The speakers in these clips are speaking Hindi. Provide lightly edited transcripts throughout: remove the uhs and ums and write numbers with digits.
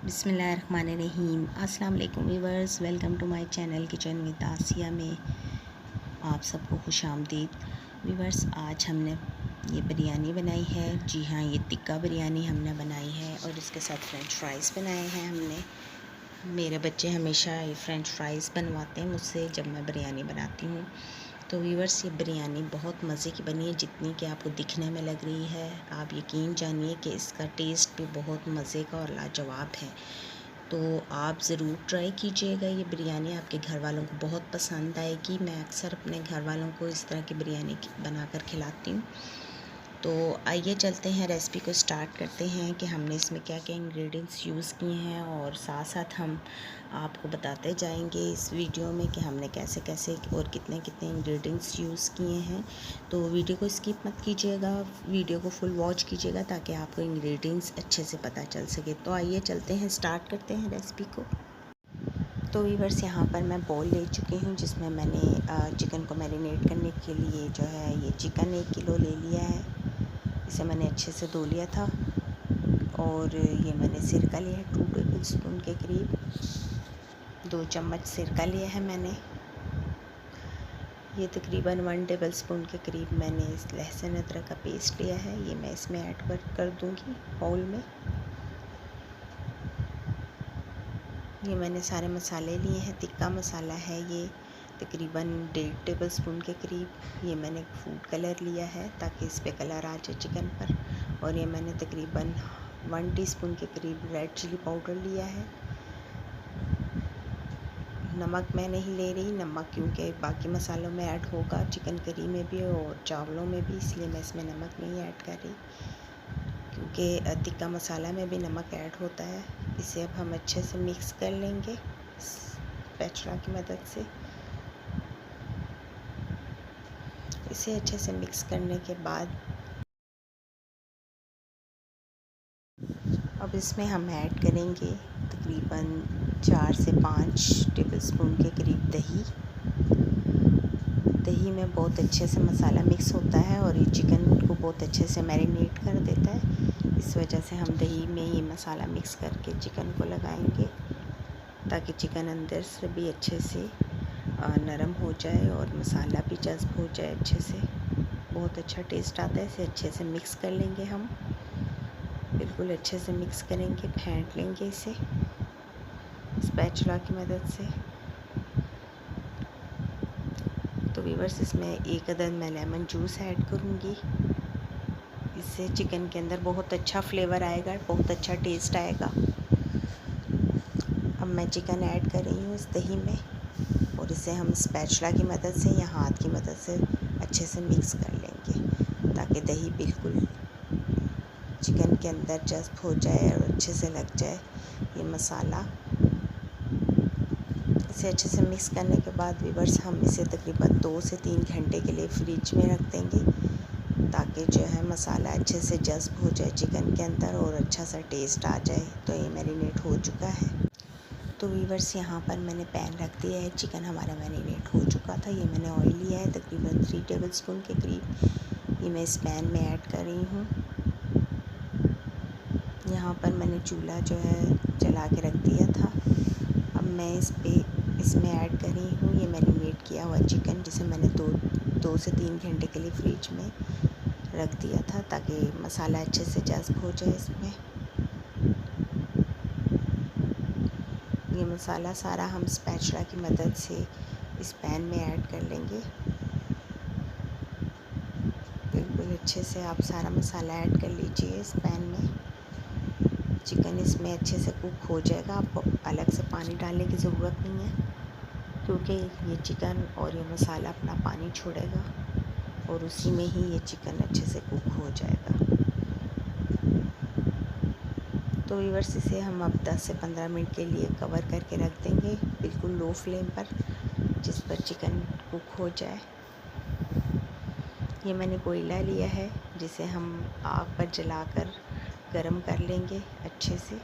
बिस्मिल्लाहिर्रहमानिर्रहीम। अस्सलाम वालेकुम viewers, welcome to my channel kitchen with Asiya में आप सबको खुश आमदीद। व्यूअर्स, आज हमने ये बिरयानी बनाई है। जी हाँ, ये टिक्का बिरयानी हमने बनाई है और इसके साथ फ्रेंच फ्राइज़ बनाए हैं हमने। मेरे बच्चे हमेशा ये फ्रेंच फ्राइज़ बनवाते हैं मुझसे जब मैं बिरयानी बनाती हूँ। तो व्यूअर्स, ये बिरयानी बहुत मज़े की बनी है, जितनी कि आपको दिखने में लग रही है। आप यकीन जानिए कि इसका टेस्ट भी बहुत मज़े का और लाजवाब है। तो आप ज़रूर ट्राई कीजिएगा। ये बिरयानी आपके घर वालों को बहुत पसंद आएगी। मैं अक्सर अपने घर वालों को इस तरह की बिरयानी बनाकर खिलाती हूँ। तो आइए चलते हैं, रेसिपी को स्टार्ट करते हैं कि हमने इसमें क्या क्या इंग्रेडिएंट्स यूज़ किए हैं, और साथ साथ हम आपको बताते जाएंगे इस वीडियो में कि हमने कैसे कैसे और कितने कितने इंग्रेडिएंट्स यूज़ किए हैं। तो वीडियो को स्किप मत कीजिएगा, वीडियो को फुल वॉच कीजिएगा ताकि आपको इंग्रेडिएंट्स अच्छे से पता चल सके। तो आइए चलते हैं, स्टार्ट करते हैं रेसिपी को। तो व्यूअर्स, यहाँ पर मैं बोल ले चुकी हूँ जिसमें मैंने चिकन को मैरिनेट करने के लिए जो है ये चिकन 1 किलो ले लिया है। इसे मैंने अच्छे से धो लिया था। और ये मैंने सिरका लिया है 2 टेबल स्पून के करीब, 2 चम्मच सिरका लिया है मैंने। ये तकरीबन 1 टेबल स्पून के करीब मैंने इस लहसुन अदरक का पेस्ट लिया है। ये मैं इसमें ऐड कर दूँगी बाउल में। ये मैंने सारे मसाले लिए हैं। टिक्का मसाला है ये तकरीबन 1.5 टेबल स्पून के करीब। ये मैंने फूड कलर लिया है ताकि इस पे कलर आ जाए चिकन पर। और ये मैंने तकरीबन 1 टीस्पून के करीब रेड चिली पाउडर लिया है। नमक मैं नहीं ले रही, नमक क्योंकि बाकी मसालों में ऐड होगा, चिकन करी में भी और चावलों में भी, इसलिए मैं इसमें नमक नहीं ऐड कर रही, क्योंकि टिक्का मसाला में भी नमक ऐड होता है। इसे अब हम अच्छे से मिक्स कर लेंगे स्पैचुला की मदद से। इसे अच्छे से मिक्स करने के बाद अब इसमें हम ऐड करेंगे तकरीबन 4 से 5 टेबल स्पून के करीब दही। दही में बहुत अच्छे से मसाला मिक्स होता है और ये चिकन को बहुत अच्छे से मैरिनेट कर देता है। इस वजह से हम दही में ये मसाला मिक्स करके चिकन को लगाएंगे ताकि चिकन अंदर से भी अच्छे से नरम हो जाए और मसाला भी जज़्ब हो जाए अच्छे से। बहुत अच्छा टेस्ट आता है। इसे अच्छे से मिक्स कर लेंगे हम, बिल्कुल अच्छे से मिक्स करेंगे, फेंट लेंगे इसे स्पैचुला की मदद से। तो व्यूअर्स, इसमें 1 अदद मैं लेमन जूस ऐड करूँगी। इससे चिकन के अंदर बहुत अच्छा फ्लेवर आएगा, बहुत अच्छा टेस्ट आएगा। अब मैं चिकन ऐड कर रही हूँ इस दही में और इसे हम स्पैचुला की मदद से या हाथ की मदद से अच्छे से मिक्स कर लेंगे ताकि दही बिल्कुल चिकन के अंदर जज़्ब हो जाए और अच्छे से लग जाए ये मसाला। इसे अच्छे से मिक्स करने के बाद व्यूअर्स, हम इसे तकरीबन 2 से 3 घंटे के लिए फ्रिज में रख देंगे ताकि जो है मसाला अच्छे से जज़्ब हो जाए चिकन के अंदर और अच्छा सा टेस्ट आ जाए। तो ये मैरिनेट हो चुका है। तो व्यूअर्स, यहाँ पर मैंने पैन रख दिया है, चिकन हमारा मैरिनेट हो चुका था। ये मैंने ऑयल लिया है तकरीबन 3 टेबल स्पून के करीब। ये मैं इस पैन में ऐड कर रही हूँ। यहाँ पर मैंने चूल्हा जो है जला के रख दिया था। अब मैं इसमें ऐड कर रही हूँ ये मैरिनेट किया हुआ चिकन, जिसे मैंने 2 से 3 घंटे के लिए फ्रिज में रख दिया था ताकि मसाला अच्छे से जज़्ब हो जाए इसमें। ये मसाला सारा हम स्पैचुला की मदद से इस पैन में ऐड कर लेंगे। बिल्कुल अच्छे से आप सारा मसाला ऐड कर लीजिए इस पैन में। चिकन इसमें अच्छे से कुक हो जाएगा। आपको अलग से पानी डालने की ज़रूरत नहीं है, क्योंकि ये चिकन और ये मसाला अपना पानी छोड़ेगा और उसी में ही ये चिकन अच्छे से कुक हो जाएगा। तो व्यूअर्स, इसे हम अब 10 से 15 मिनट के लिए कवर करके रख देंगे बिल्कुल लो फ्लेम पर, जिस पर चिकन कुक हो जाए। ये मैंने कोयला लिया है जिसे हम आग पर जलाकर गरम कर लेंगे अच्छे से।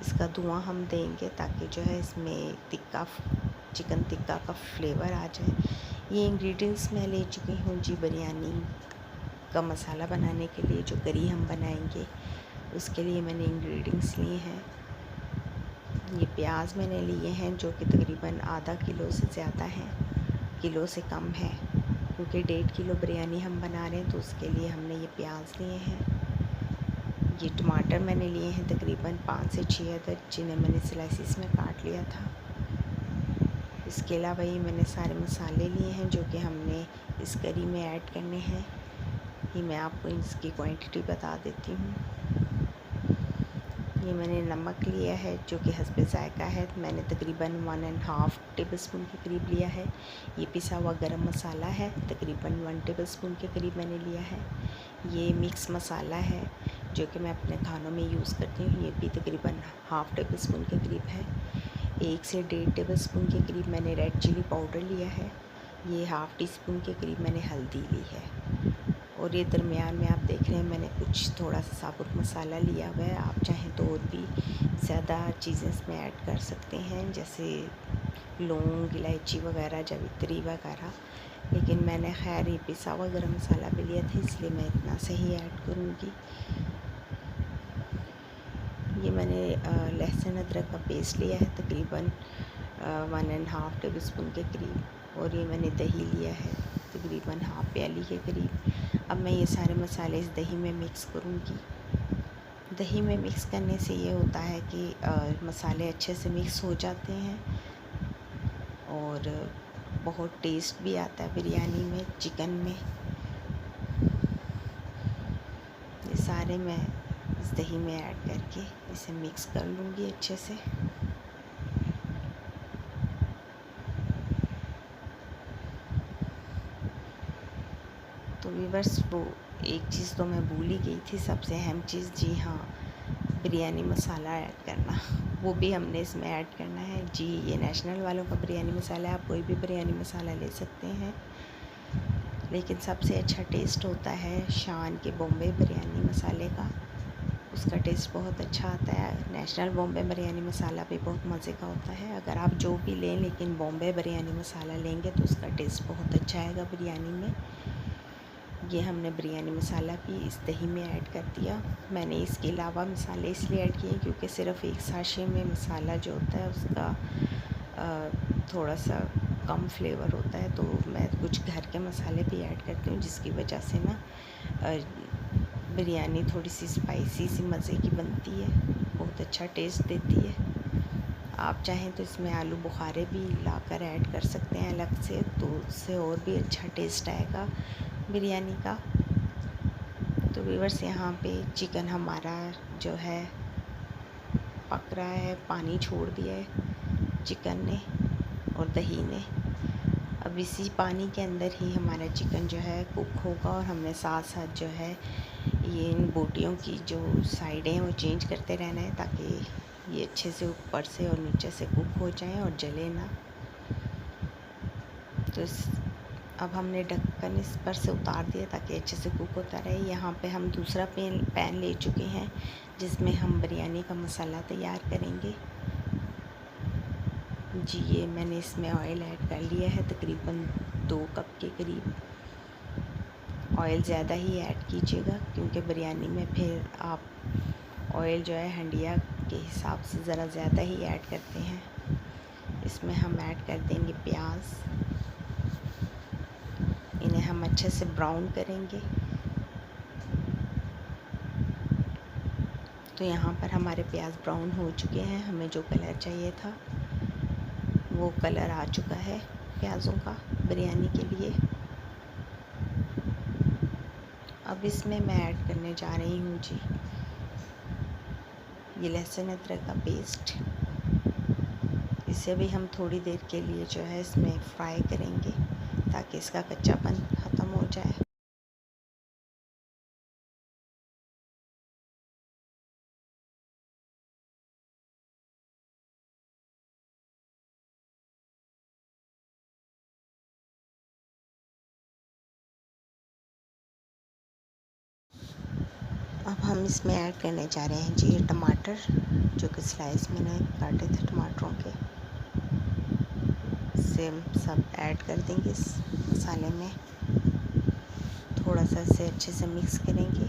इसका धुआं हम देंगे ताकि जो है इसमें चिकन टिक्का का फ्लेवर आ जाए। ये इंग्रेडिएंट्स मैं ले चुकी हूँ जी बिरयानी का मसाला बनाने के लिए। जो करी हम बनाएंगे उसके लिए मैंने इंग्रेडिएंट्स लिए हैं। ये प्याज मैंने लिए हैं जो कि तकरीबन आधा किलो से ज़्यादा हैं, किलो से कम है, क्योंकि 1.5 किलो बिरयानी हम बना रहे हैं तो उसके लिए हमने ये प्याज लिए हैं। ये टमाटर मैंने लिए हैं तकरीबन 5 से 6 अदद, जिन्हें मैंने स्लाइसिस में काट लिया था। इसके अलावा ये मैंने सारे मसाले लिए हैं जो कि हमने इस करी में ऐड करने हैं। ये मैं आपको इसकी क्वांटिटी बता देती हूँ। ये मैंने नमक लिया है जो कि हस्बे ज़ायक़ा है, मैंने तकरीबन 1.5 टेबलस्पून के करीब लिया है। ये पिसा हुआ गरम मसाला है, तकरीबन 1 टेबलस्पून के करीब मैंने लिया है। ये मिक्स मसाला है जो कि मैं अपने खानों में यूज़ करती हूँ, ये भी तकरीबन हाफ़ टेबलस्पून के करीब है। 1 से 1.5 टेबलस्पून के करीब मैंने रेड चिली पाउडर लिया है। ये हाफ़ टी स्पून के करीब मैंने हल्दी ली है। और ये दरमियान में आप देख रहे हैं मैंने कुछ थोड़ा सा साबुत मसाला लिया हुआ है। आप चाहें तो और भी ज़्यादा चीज़ें इसमें ऐड कर सकते हैं, जैसे लौंग, इलायची वगैरह, जावित्री वगैरह, लेकिन मैंने खैर ये पिसा हुआ गरम मसाला भी लिया था, इसलिए मैं इतना से ही ऐड करूँगी। ये मैंने लहसुन अदरक का पेस्ट लिया है तकरीबन 1.5 टेबलस्पून के करीब, और ये मैंने दही लिया है तकरीबन हाफ़ प्याली के करीब। अब मैं ये सारे मसाले इस दही में मिक्स करूँगी। दही में मिक्स करने से ये होता है कि मसाले अच्छे से मिक्स हो जाते हैं और बहुत टेस्ट भी आता है बिरयानी में, चिकन में। ये सारे मैं इस दही में ऐड करके इसे मिक्स कर लूँगी अच्छे से। तो व्यूअर्स, वो एक चीज़ तो मैं भूल ही गई थी, सबसे अहम चीज़, जी हाँ, बिरयानी मसाला ऐड करना, वो भी हमने इसमें ऐड करना है। जी, ये नेशनल वालों का बिरयानी मसाला है, आप कोई भी बिरयानी मसाला ले सकते हैं, लेकिन सबसे अच्छा टेस्ट होता है शान के बॉम्बे बिरयानी मसाले का। उसका टेस्ट बहुत अच्छा आता है। नेशनल बॉम्बे बिरयानी मसाला भी बहुत मज़े का होता है। अगर आप जो भी लें, लेकिन बॉम्बे बिरयानी मसाला लेंगे तो उसका टेस्ट बहुत अच्छा आएगा बिरयानी में। ये हमने बिरयानी मसाला भी इस दही में ऐड कर दिया। मैंने इसके अलावा मसाले इसलिए ऐड किए क्योंकि सिर्फ़ एक साशे में मसाला जो होता है उसका थोड़ा सा कम फ्लेवर होता है, तो मैं कुछ घर के मसाले भी ऐड करती हूँ, जिसकी वजह से ना बिरयानी थोड़ी सी स्पाइसी सी मज़े की बनती है, बहुत अच्छा टेस्ट देती है। आप चाहें तो इसमें आलू बुखारे भी लाकर ऐड कर सकते हैं अलग से, तो उससे और भी अच्छा टेस्ट आएगा बिरयानी का। तो व्यूअर्स, यहाँ पे चिकन हमारा जो है पक रहा है, पानी छोड़ दिया है चिकन ने और दही ने। अब इसी पानी के अंदर ही हमारा चिकन जो है कुक होगा, और हमने साथ साथ जो है ये इन बोटियों की जो साइडें हैं वो चेंज करते रहना है, ताकि ये अच्छे से ऊपर से और नीचे से कुक हो जाएं और जले ना। तो अब हमने ढक्कन इस पर से उतार दिया ताकि अच्छे से कुक होता रहे। यहाँ पे हम दूसरा पैन ले चुके हैं जिसमें हम बिरयानी का मसाला तैयार करेंगे। जी, ये मैंने इसमें ऑयल ऐड कर लिया है तकरीबन 2 कप के करीब। ऑयल ज़्यादा ही ऐड कीजिएगा, क्योंकि बिरयानी में फिर आप ऑयल जो है हंडिया के हिसाब से ज़रा ज़्यादा ही ऐड करते हैं। इसमें हम ऐड कर देंगे प्याज। इन्हें हम अच्छे से ब्राउन करेंगे। तो यहाँ पर हमारे प्याज ब्राउन हो चुके हैं, हमें जो कलर चाहिए था वो कलर आ चुका है प्याज़ों का बिरयानी के लिए। अब इसमें मैं ऐड करने जा रही हूँ जी ये लहसुन अदरक का पेस्ट। इसे भी हम थोड़ी देर के लिए जो है इसमें फ्राई करेंगे ताकि इसका कच्चापन ख़त्म हो जाए। अब हम इसमें ऐड करने जा रहे हैं जी ये टमाटर, जो कि स्लाइस मैंने काटे थे टमाटरों के, इसे सब ऐड कर देंगे इस मसाले में। थोड़ा सा इसे अच्छे से मिक्स करेंगे।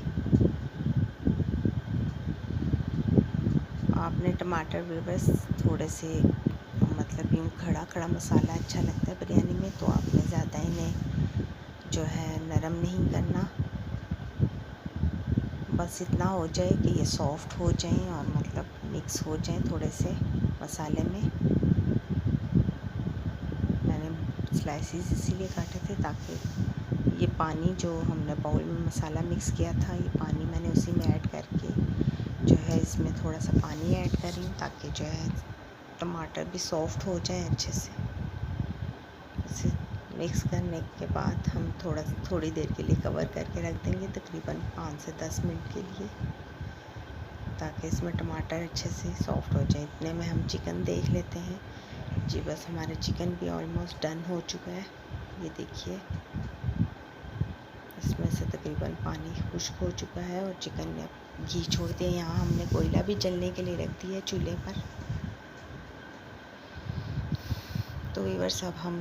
आप अपने टमाटर भी बस थोड़े से, मतलब यूँ खड़ा खड़ा मसाला अच्छा लगता है बिरयानी में, तो आपने ज़्यादा इन्हें जो है नरम नहीं करना। बस इतना हो जाए कि ये सॉफ्ट हो जाएं और मतलब मिक्स हो जाएं थोड़े से मसाले में। मैंने स्लाइसिस इसीलिए काटे थे ताकि ये पानी जो हमने बाउल में मसाला मिक्स किया था, ये पानी मैंने उसी में ऐड करके जो है इसमें थोड़ा सा पानी ऐड कर रही हूँ ताकि जो है टमाटर भी सॉफ्ट हो जाए अच्छे से। इसे मिक्स करने के बाद हम थोड़ी देर के लिए कवर करके रख देंगे, तकरीबन 5 से 10 मिनट के लिए, ताकि इसमें टमाटर अच्छे से सॉफ्ट हो जाए। इतने में हम चिकन देख लेते हैं। जी बस हमारा चिकन भी ऑलमोस्ट डन हो चुका है। ये देखिए इसमें से तकरीबन पानी खुश्क हो चुका है और चिकन ने घी छोड़ दिया। यहाँ हमने कोयला भी जलने के लिए रख दिया है चूल्हे पर। तो व्यूअर्स अब हम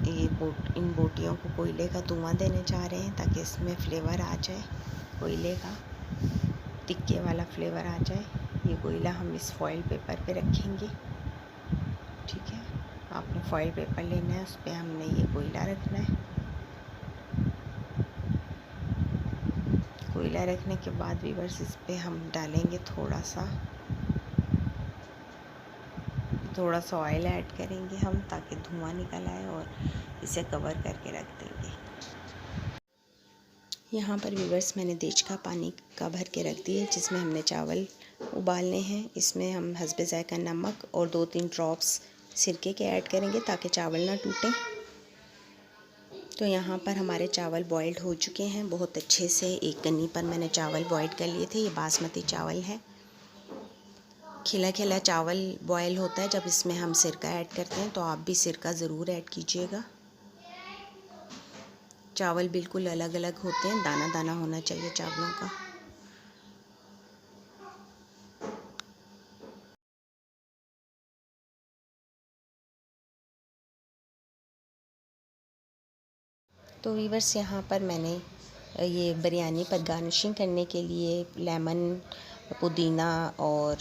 इन बोटियों को कोयले का धुआं देने जा रहे हैं ताकि इसमें फ्लेवर आ जाए, कोयले का टिक्के वाला फ्लेवर आ जाए। ये कोयला हम इस फॉइल पेपर पे रखेंगे, ठीक है। आपने फॉइल पेपर लेना है, उस पर हमने ये कोयला रखना है। कोयला रखने के बाद व्यूअर्स इस पर हम डालेंगे थोड़ा सा ऑयल ऐड करेंगे हम, ताकि धुआं निकल आए, और इसे कवर करके रख देंगे। यहाँ पर व्यूअर्स मैंने देच का पानी का भर के रख दिया, जिसमें हमने चावल उबालने हैं। इसमें हम हस्बे ज़ायका नमक और 2-3 ड्रॉप्स सिरके के ऐड करेंगे ताकि चावल ना टूटें। तो यहाँ पर हमारे चावल बॉइल्ड हो चुके हैं बहुत अच्छे से। एक गन्नी पर मैंने चावल बॉइल कर लिए थे। ये बासमती चावल है। खिला खिला चावल बॉयल होता है जब इसमें हम सिरका ऐड करते हैं, तो आप भी सिरका ज़रूर ऐड कीजिएगा। चावल बिल्कुल अलग अलग होते हैं, दाना दाना होना चाहिए चावलों का। तो वीवर्स यहाँ पर मैंने ये बिरयानी पर गार्निशिंग करने के लिए लेमन, पुदीना और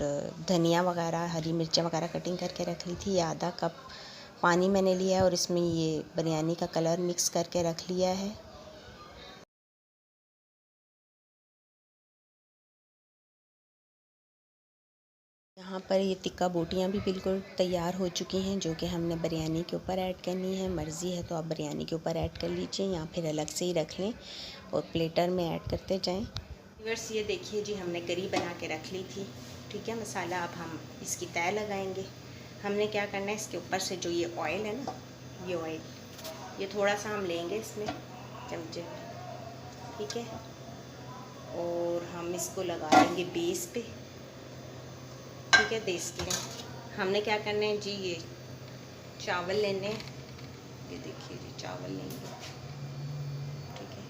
धनिया वगैरह, हरी मिर्चें वगैरह कटिंग करके रख ली थी। ये आधा कप पानी मैंने लिया है और इसमें ये बिरयानी का कलर मिक्स करके रख लिया है। यहाँ पर ये टिक्का बोटियाँ भी बिल्कुल तैयार हो चुकी हैं, जो कि हमने बिरयानी के ऊपर ऐड करनी है। मर्ज़ी है तो आप बिरयानी के ऊपर ऐड कर लीजिए या फिर अलग से ही रख लें और प्लेटर में ऐड करते जाएं। व्यूअर्स ये देखिए जी, हमने करी बना के रख ली थी, ठीक है। मसाला अब हम इसकी तय लगाएंगे। हमने क्या करना है, इसके ऊपर से जो ये ऑयल है ना, ये ऑयल, ये थोड़ा सा हम लेंगे इसमें चमचे, ठीक है, और हम इसको लगा देंगे बेस पे, ठीक है। देश के हमने क्या करना है जी, ये चावल लेने, ये देखिए जी चावल लेंगे, ठीक है,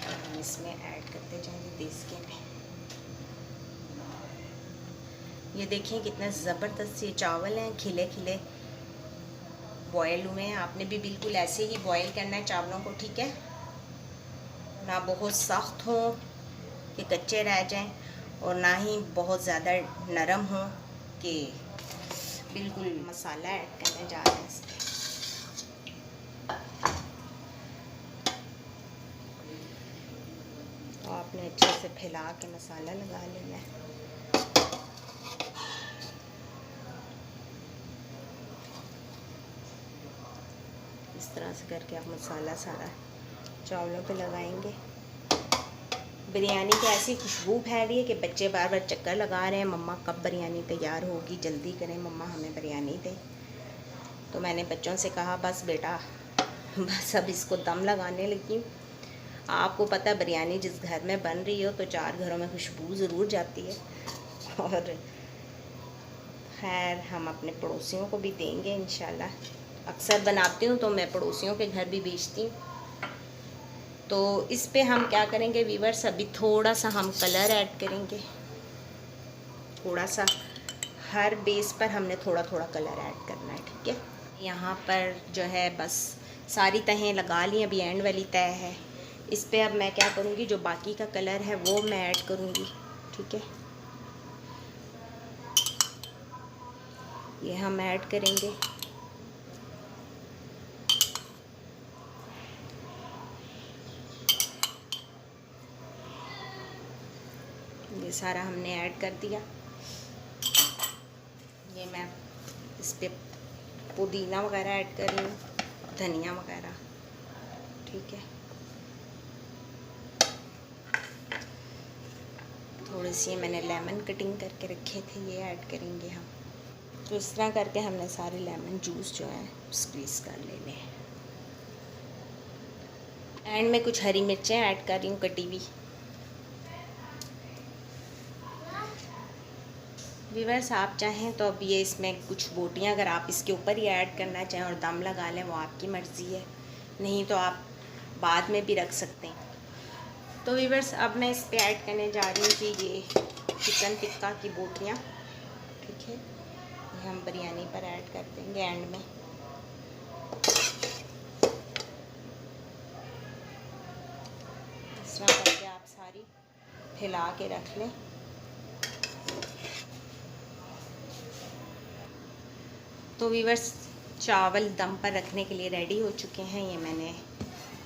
और हम इसमें ऐड करते जाएंगे देश के में। ये देखिए कितना ज़बरदस्त ये चावल हैं, खिले खिले बॉयल हुए हैं। आपने भी बिल्कुल ऐसे ही बॉयल करना है चावलों को, ठीक है, ना बहुत सख्त हो कि कच्चे रह जाएं और ना ही बहुत ज़्यादा नरम हो कि बिल्कुल। मसाला ऐड करने जा रहे हैं इसमें। तो आपने अच्छे से फैला के मसाला लगा लेना है। इस तरह से करके आप मसाला सारा चावलों पे लगाएंगे। बिरयानी की ऐसी खुशबू फैल रही है कि बच्चे बार बार चक्कर लगा रहे हैं, मम्मा कब बिरयानी तैयार होगी, जल्दी करें मम्मा, हमें बिरयानी दें। तो मैंने बच्चों से कहा बस बेटा, बस अब इसको दम लगाने लगी हूँ। आपको पता है बिरयानी जिस घर में बन रही हो तो 4 घरों में खुशबू ज़रूर जाती है। और खैर हम अपने पड़ोसियों को भी देंगे इंशाल्लाह। अक्सर बनाती हूँ तो मैं पड़ोसियों के घर भी बेचती हूँ। तो इस पे हम क्या करेंगे व्यूअर्स, अभी थोड़ा सा हम कलर ऐड करेंगे, थोड़ा सा हर बेस पर हमने थोड़ा थोड़ा कलर ऐड करना है, ठीक है। यहाँ पर जो है बस सारी तहें लगा ली, अभी एंड वाली तह है। इस पे अब मैं क्या करूँगी, जो बाकी का कलर है वो मैं ऐड करूँगी, ठीक है। ये हम ऐड करेंगे। ये सारा हमने ऐड कर दिया। ये मैं इस पे पुदीना वगैरह ऐड कर रही हूँ, धनिया वगैरह, ठीक है। थोड़ी सी मैंने लेमन कटिंग करके रखे थे, ये ऐड करेंगे हम। तो इस तरह करके हमने सारे लेमन जूस जो है स्क्वीज़ कर लेने हैं। एंड में कुछ हरी मिर्चें ऐड कर रही हूँ कटी हुई। व्यूअर्स, आप चाहें तो अब ये इसमें कुछ बोटियाँ अगर आप इसके ऊपर ही ऐड करना चाहें और दम लगा लें, वो आपकी मर्ज़ी है, नहीं तो आप बाद में भी रख सकते हैं। तो व्यूअर्स, अब मैं इस पे ऐड करने जा रही हूँ जी ये चिकन टिक्का की बोटियाँ, ठीक है। ये हम बिरयानी पर ऐड कर देंगे एंड में। इस तरह करके आप सारी हिला के रख लें। तो व्यूअर्स, चावल दम पर रखने के लिए रेडी हो चुके हैं। ये मैंने,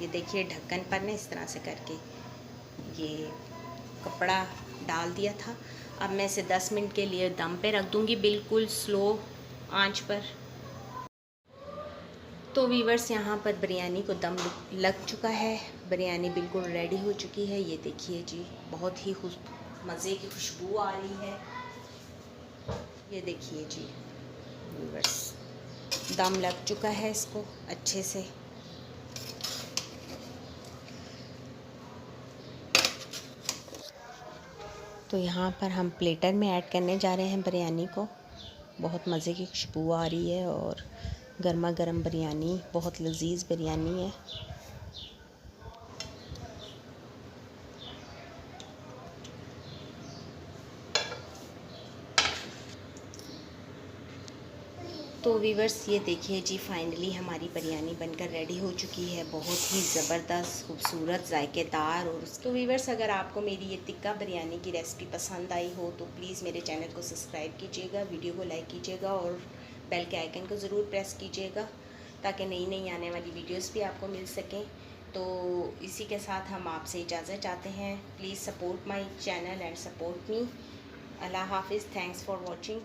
ये देखिए, ढक्कन पर ना इस तरह से करके ये कपड़ा डाल दिया था। अब मैं इसे 10 मिनट के लिए दम पे रख दूँगी, बिल्कुल स्लो आंच पर। तो व्यूअर्स, यहाँ पर बिरयानी को दम लग चुका है, बिरयानी बिल्कुल रेडी हो चुकी है। ये देखिए जी, बहुत ही मज़े की खुशबू आ रही है। ये देखिए जी व्यूअर्स, दम लग चुका है इसको अच्छे से। तो यहाँ पर हम प्लेटर में ऐड करने जा रहे हैं बिरयानी को। बहुत मज़े की खुशबू आ रही है और गर्मा गर्म बिरयानी, बहुत लजीज बिरयानी है। तो व्यूअर्स, ये देखिए जी, फाइनली हमारी बिरयानी बनकर रेडी हो चुकी है। बहुत ही ज़बरदस्त, खूबसूरत, जायकेदार। और तो व्यूअर्स, अगर आपको मेरी ये टिक्का बिरयानी की रेसिपी पसंद आई हो तो प्लीज़ मेरे चैनल को सब्सक्राइब कीजिएगा, वीडियो को लाइक कीजिएगा और बेल के आइकन को ज़रूर प्रेस कीजिएगा ताकि नई नई आने वाली वीडियोज़ भी आपको मिल सकें। तो इसी के साथ हम आपसे इजाज़त चाहते हैं। Please support my channel and support me. अल्लाह हाफिज़। Thanks for watching.